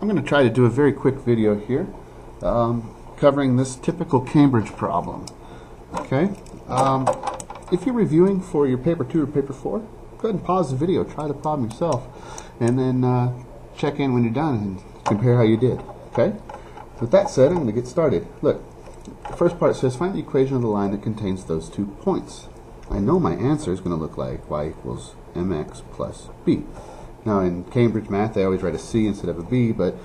I'm going to try to do a very quick video here covering this typical Cambridge problem. Okay, if you're reviewing for your paper 2 or paper 4, go ahead and pause the video, try the problem yourself, and then check in when you're done and compare how you did. Okay, with that said, I'm going to get started. Look, the first part says find the equation of the line that contains those 2 points. I know my answer is going to look like y equals mx plus b. Now in Cambridge math they always write a c instead of a b, but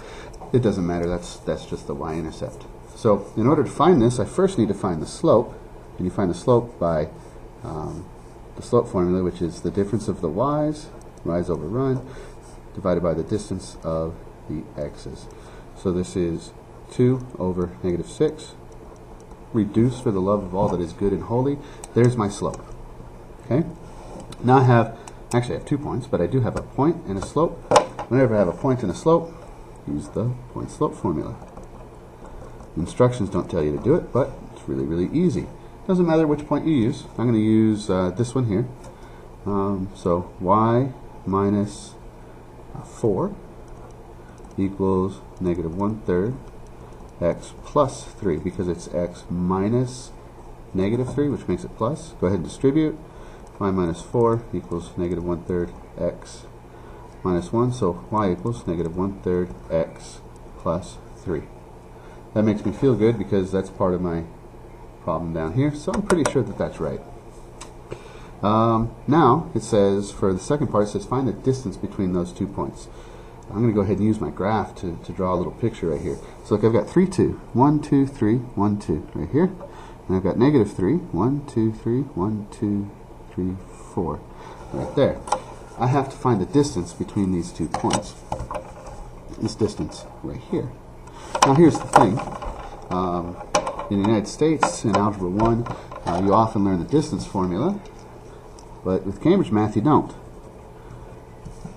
it doesn't matter, that's just the y-intercept. So in order to find this, I first need to find the slope, and you find the slope by the slope formula, which is the difference of the y's, rise over run, divided by the distance of the x's. So this is 2 over negative 6, reduced for the love of all that is good and holy. There's my slope. Okay? Now I have 2 points, but I do have a point and a slope. Whenever I have a point and a slope, use the point-slope formula. Instructions don't tell you to do it, but it's really, really easy. Doesn't matter which point you use. I'm going to use this one here. So y minus 4 equals negative 1/3 x plus 3, because it's x minus negative 3, which makes it plus. Go ahead and distribute. Y minus 4 equals negative 1/3 x minus 1, so y equals negative 1/3 x plus 3. That makes me feel good because that's part of my problem down here, so I'm pretty sure that that's right. Now it says, for the second part, it says find the distance between those 2 points. I'm going to go ahead and use my graph to draw a little picture right here. So look, I've got 3, 2, 1, 2, 3, 1, 2 right here, and I've got negative 3, 1, 2, 3, 1, 2, 3, 4 right there. I have to find the distance between these 2 points. This distance right here. Now here's the thing. In the United States, in Algebra 1, you often learn the distance formula, but with Cambridge math you don't.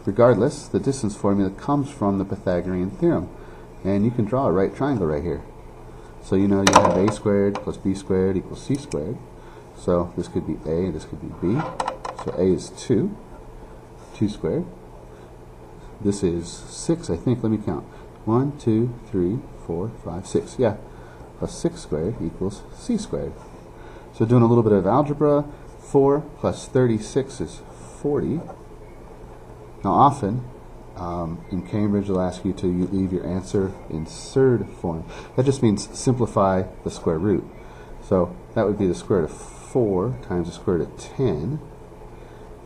Regardless, the distance formula comes from the Pythagorean theorem, and you can draw a right triangle right here. So you know you have a squared plus b squared equals c squared. So this could be a and this could be b. So a is 2, 2 squared. This is 6, I think. Let me count. 1, 2, 3, 4, 5, 6. Yeah, plus 6 squared equals c squared. So doing a little bit of algebra, 4 plus 36 is 40. Now often, in Cambridge they'll ask you to leave your answer in surd form. That just means simplify the square root. So that would be the square root of 4 times the square root of 10.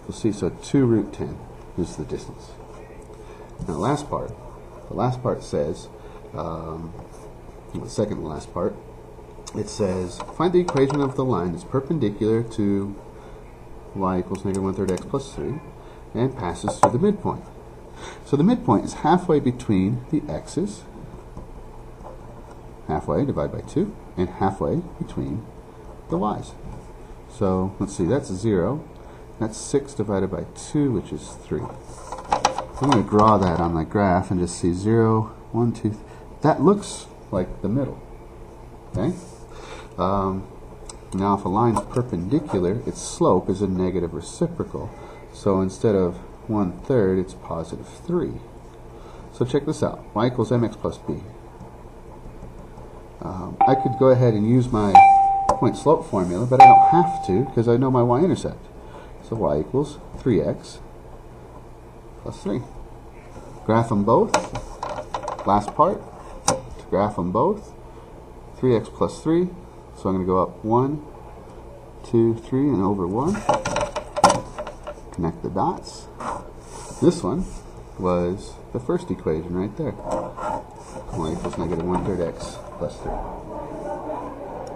You'll see, so 2 root 10 is the distance. Now the last part says, the second to last part, it says find the equation of the line that's perpendicular to y equals negative 1/3 x plus 3 and passes through the midpoint. So the midpoint is halfway between the x's, halfway divided by 2, and halfway between the y's. So let's see, that's 0. That's 6 divided by 2, which is 3. I'm going to draw that on my graph and just see 0, 1, 2. That looks like the middle. Okay? Now if a line is perpendicular, its slope is a negative reciprocal. So instead of 1/3, it's positive 3. So check this out. Y equals mx plus b. I could go ahead and use my point-slope formula, but I don't have to because I know my y-intercept. So y equals 3x plus 3. Graph them both. Last part, to graph them both. 3x plus 3. So I'm going to go up 1, 2, 3, and over 1. Connect the dots. This one was the first equation right there. Y equals negative 1/3 x plus 3.